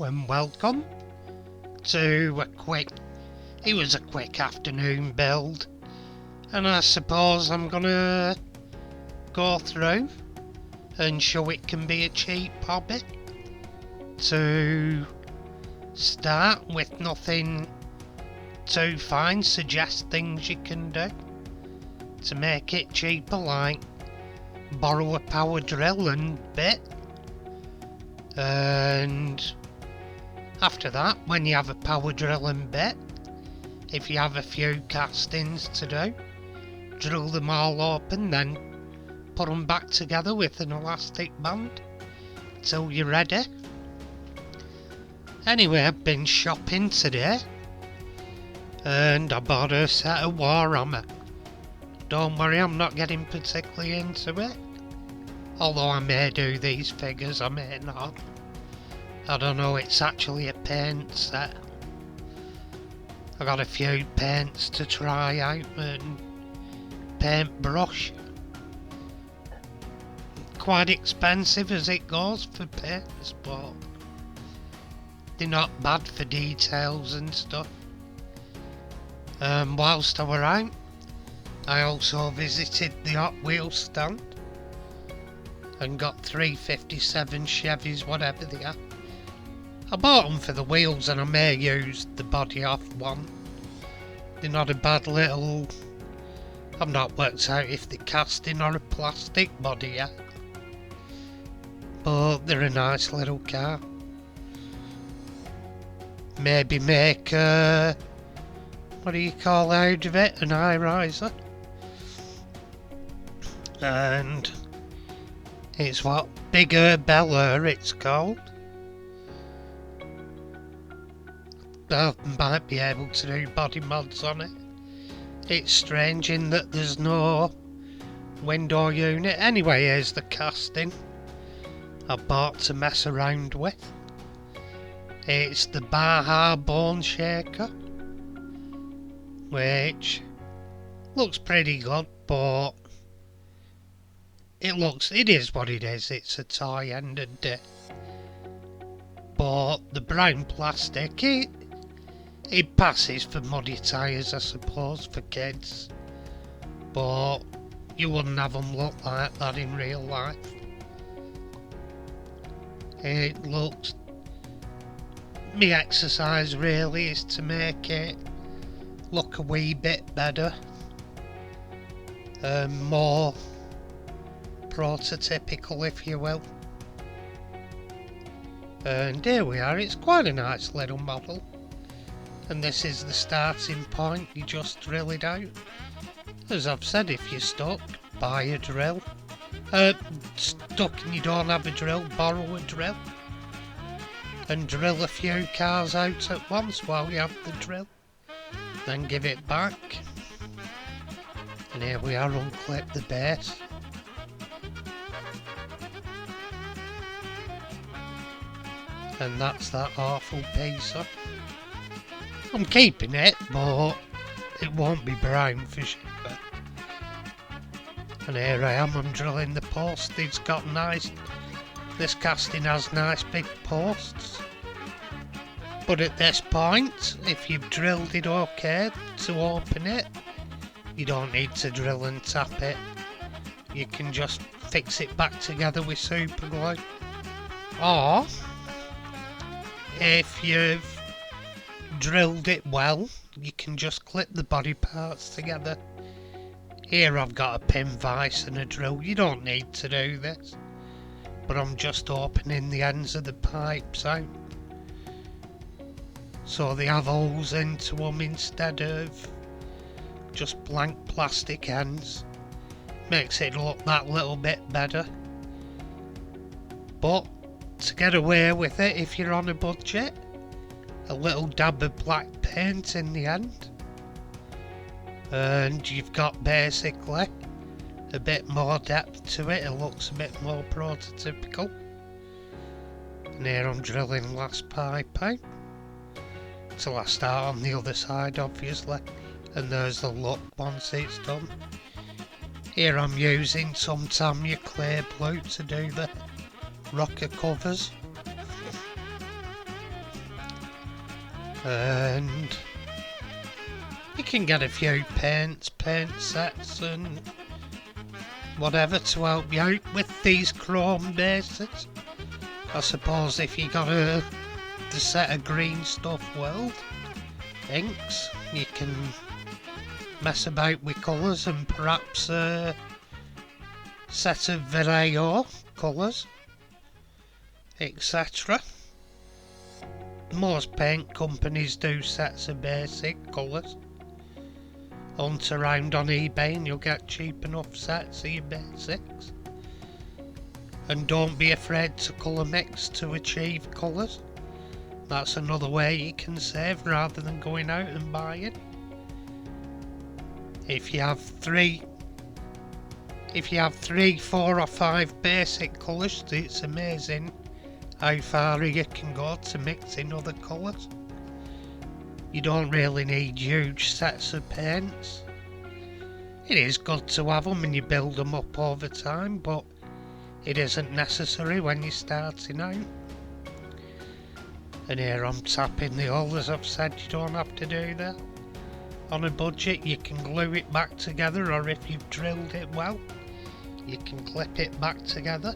and welcome to it was a quick afternoon build, and I suppose I'm gonna go through and show it can be a cheap hobby to start with. Nothing too fine, suggest things you can do to make it cheaper, like borrow a power drill and bit. And after that, when you have a power drill and bit, if you have a few castings to do, drill them all open, then put them back together with an elastic band till you're ready. Anyway, I've been shopping today and I bought a set of Warhammer. Don't worry, I'm not getting particularly into it, although I may do these figures, I may not. I don't know, it's actually a paint set. I got a few paints to try out and paintbrush. Quite expensive as it goes for paints, but they're not bad for details and stuff. Whilst I were out, I also visited the Hot Wheels stand and got 357 Chevys, whatever they are. I bought them for the wheels and I may use the body off one. They're not a bad little... I've not worked out if they're casting or a plastic body yet, but they're a nice little car. Maybe make what do you call out of it? An high riser. And it's what? Bigger Bella it's called. I might be able to do body mods on it. It's strange in that there's no window unit. Anyway, here's the casting I bought to mess around with. It's the Baja boneshaker, which looks pretty good, but it is what it is. It's a toy end of the day. But the brown plastic, it passes for muddy tyres, I suppose, for kids, but you wouldn't have them look like that in real life. It looks... My exercise really is to make it look a wee bit better, more prototypical, if you will. And here we are. It's quite a nice little model. And this is the starting point, you just drill it out. As I've said, if you're stuck, buy a drill. Stuck and you don't have a drill, borrow a drill. And drill a few cars out at once while you have the drill. Then give it back. And here we are, unclip the base. And that's that awful piece of. I'm keeping it, but it won't be brown for sure. And here I am, I'm drilling the post. It's got nice... This casting has nice big posts. But at this point, if you've drilled it okay to open it, you don't need to drill and tap it. You can just fix it back together with super glue. Or, if you've drilled it well, you can just clip the body parts together. Here I've got a pin vise and a drill. You don't need to do this, but I'm just opening the ends of the pipes out so they have holes into them instead of just blank plastic ends. Makes it look that little bit better. But to get away with it, if you're on a budget, a little dab of black paint in the end, and you've got basically a bit more depth to it. It looks a bit more prototypical. And here I'm drilling last pipe out till I start on the other side, obviously, and there's the look once it's done. Here I'm using some Tamiya clear blue to do the rocker covers. and you can get a few paint sets and whatever to help you out with these chrome bases. I suppose if you got the set of Green Stuff World inks, you can mess about with colours and perhaps a set of Vallejo colours, etc. Most paint companies do sets of basic colours. Hunt around on eBay and you'll get cheap enough sets of your basics. And don't be afraid to colour mix to achieve colours. That's another way you can save rather than going out and buying. If you have 3, 4 or 5 basic colours, it's amazing how far you can go to mixing other colours. You don't really need huge sets of paints. It is good to have them and you build them up over time, but it isn't necessary when you're starting out. And here I'm tapping the hole, as I've said, you don't have to do that. On a budget you can glue it back together, or if you've drilled it well, you can clip it back together.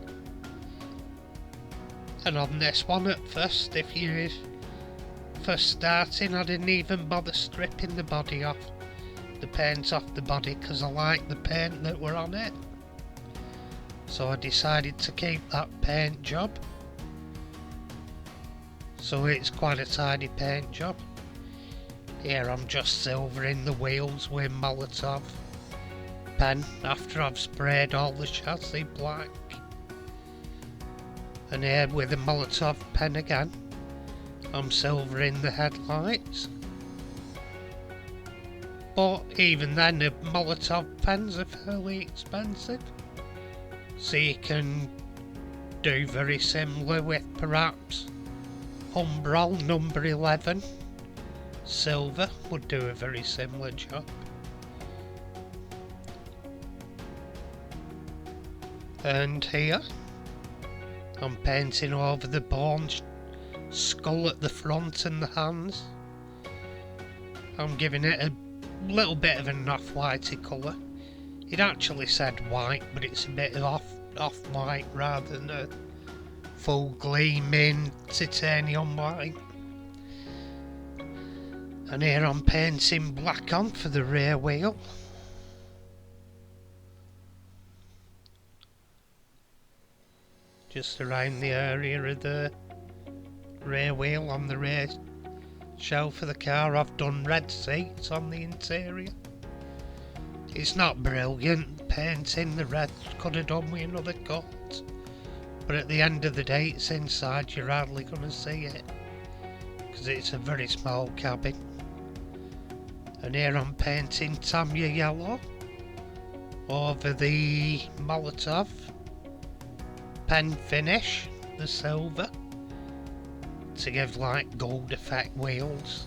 And on this one at first, if you're first starting, I didn't even bother stripping the body off, the paint off the body, because I like the paint that were on it. So I decided to keep that paint job. So it's quite a tidy paint job. Here I'm just silvering the wheels with Molotov pen after I've sprayed all the chassis black. And here with a Molotov pen again, I'm silvering the headlights. But even then, the Molotov pens are fairly expensive. So you can do very similar with perhaps Umbral number 11. Silver would do a very similar job. And here I'm painting over the bone skull at the front and the hands. I'm giving it a little bit of an off-whitey colour. It actually said white, but it's a bit of off-white rather than a full gleaming titanium white. And here I'm painting black on for the rear wheel. Just around the area of the rear wheel on the rear shelf of the car. I've done red seats on the interior. It's not brilliant painting, the red could have done with another coat, but at the end of the day it's inside, you're hardly going to see it because it's a very small cabin. And here I'm painting Tamiya yellow over the Molotov pen finish, the silver, to give like gold effect wheels.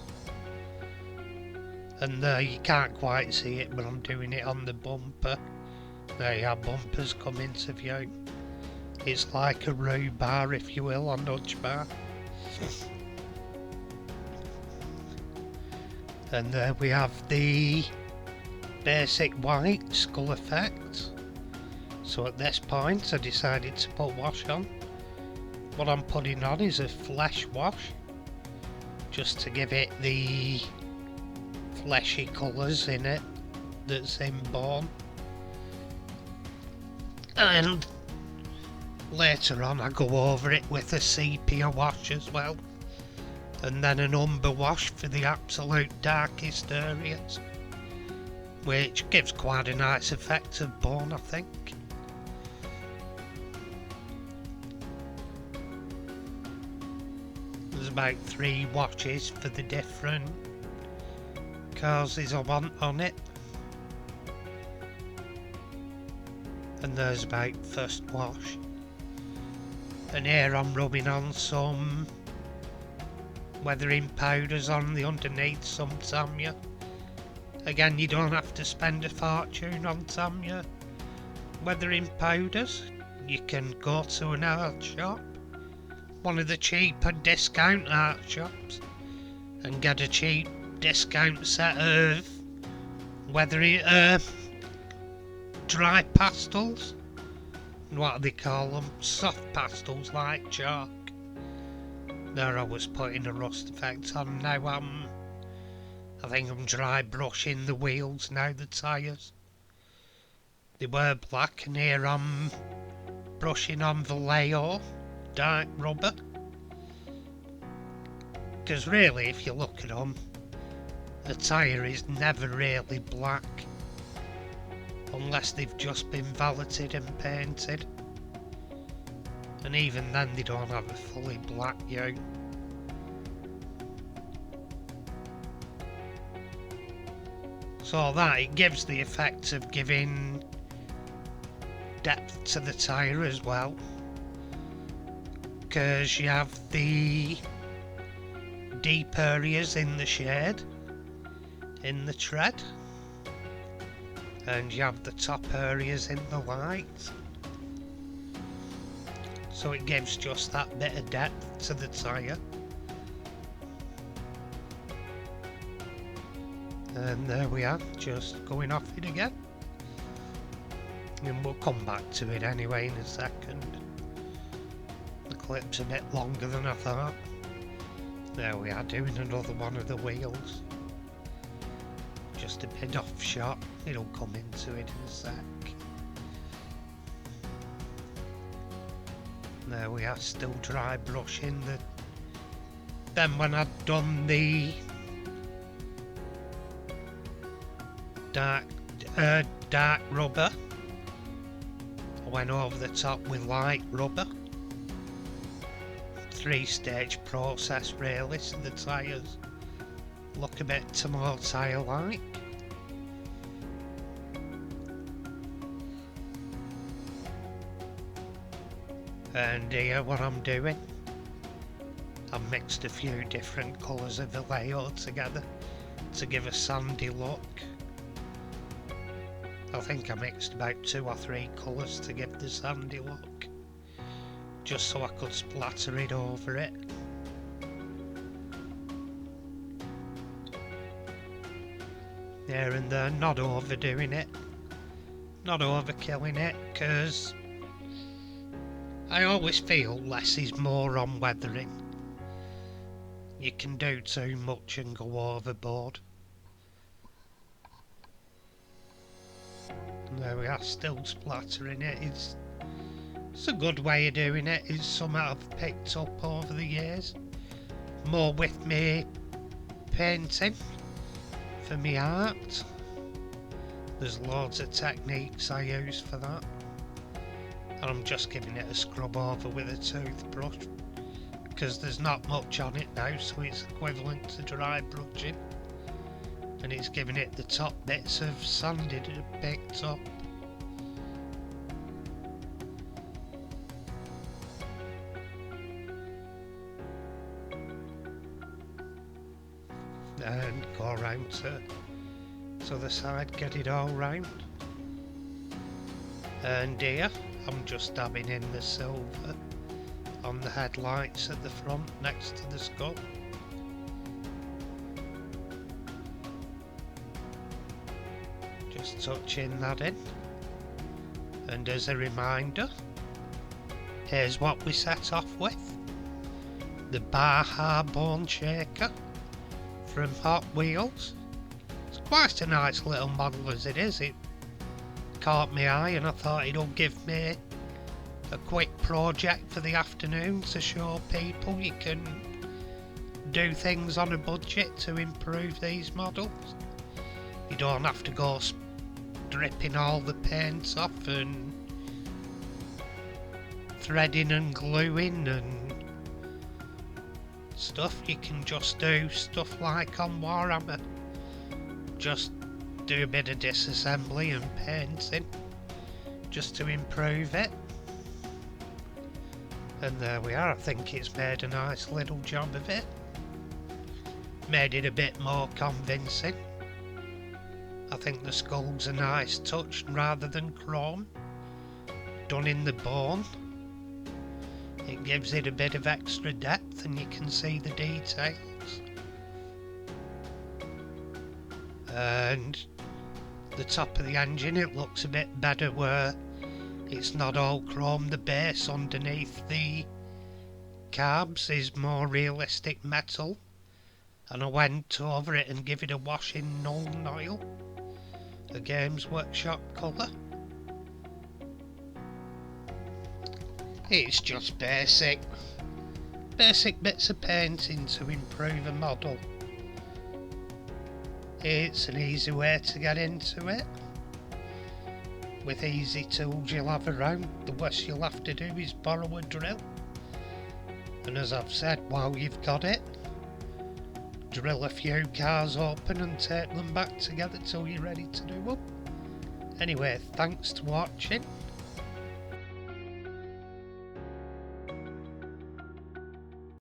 And there you can't quite see it, but I'm doing it on the bumper. There you have bumpers come into view. It's like a row bar, if you will, or nudge bar. And there we have the basic white skull effect. So at this point I decided to put wash on. What I'm putting on is a flesh wash, just to give it the fleshy colours in it that's in bone. And later on I go over it with a sepia wash as well, and then an umber wash for the absolute darkest areas, which gives quite a nice effect of bone, I think. There's about 3 washes for the different causes I want on it. And there's about first wash. And here I'm rubbing on some weathering powders on the underneath, some Tamiya. Again, you don't have to spend a fortune on Tamiya weathering powders. You can go to an art shop, one of the cheaper discount art shops, and get a cheap discount set of dry pastels. What do they call them? Soft pastels like chalk. There I was putting a rust effect on. Now I think I'm dry brushing the wheels now, the tyres. They were black, and here I'm brushing on Vallejo dark rubber. Because really, if you look at them, a tyre is never really black. Unless they've just been valeted and painted. And even then they don't have a fully black hue. So that, it gives the effect of giving depth to the tyre as well. Because you have the deep areas in the shade, in the tread. And you have the top areas in the light. So it gives just that bit of depth to the tyre. And there we are, just going off it again. And we'll come back to it anyway in a second. The clip's a bit longer than I thought. There we are, doing another one of the wheels. Just a bit off shot, it'll come into it in a sec. There we are, still dry brushing the... Then when I'd done the dark rubber, I went over the top with light rubber. 3-stage process really, so the tyres look a bit more tyre-like. And here what I'm doing, I've mixed a few different colours of Vallejo together to give a sandy look. I think I mixed about 2 or 3 colours to give the sandy look, just so I could splatter it over it. Here and there, not overdoing it, not overkilling it, because I always feel less is more on weathering. You can do too much and go overboard. There we are, still splattering it. It's a good way of doing it. It's something I've picked up over the years. More with me painting for me art. There's loads of techniques I use for that. And I'm just giving it a scrub over with a toothbrush, because there's not much on it now, so it's equivalent to dry brushing. And it's giving it the top bits of sand it had picked up. And go around to the other side, get it all round. And here I'm just dabbing in the silver on the headlights at the front next to the skull. Just touching that in. And as a reminder, here's what we set off with. The Baja boneshaker from Hot Wheels. It's quite a nice little model as it is. It caught my eye and I thought it'll give me a quick project for the afternoon to show people you can do things on a budget to improve these models. You don't have to go stripping all the paints off and threading and gluing and stuff. You can just do stuff like on Warhammer. Just do a bit of disassembly and painting just to improve it. And there we are. I think it's made a nice little job of it. Made it a bit more convincing. I think the skull's a nice touch rather than chrome. Done in the bone. It gives it a bit of extra depth and you can see the details. and the top of the engine, it looks a bit better where it's not all chrome. The base underneath the carbs is more realistic metal, and I went over it and give it a wash in Nuln Oil, a Games Workshop colour. It's just basic bits of painting to improve a model. It's an easy way to get into it. With easy tools you'll have around, the worst you'll have to do is borrow a drill. And as I've said, while you've got it, drill a few cars open and take them back together till you're ready to do them. Anyway, thanks for watching.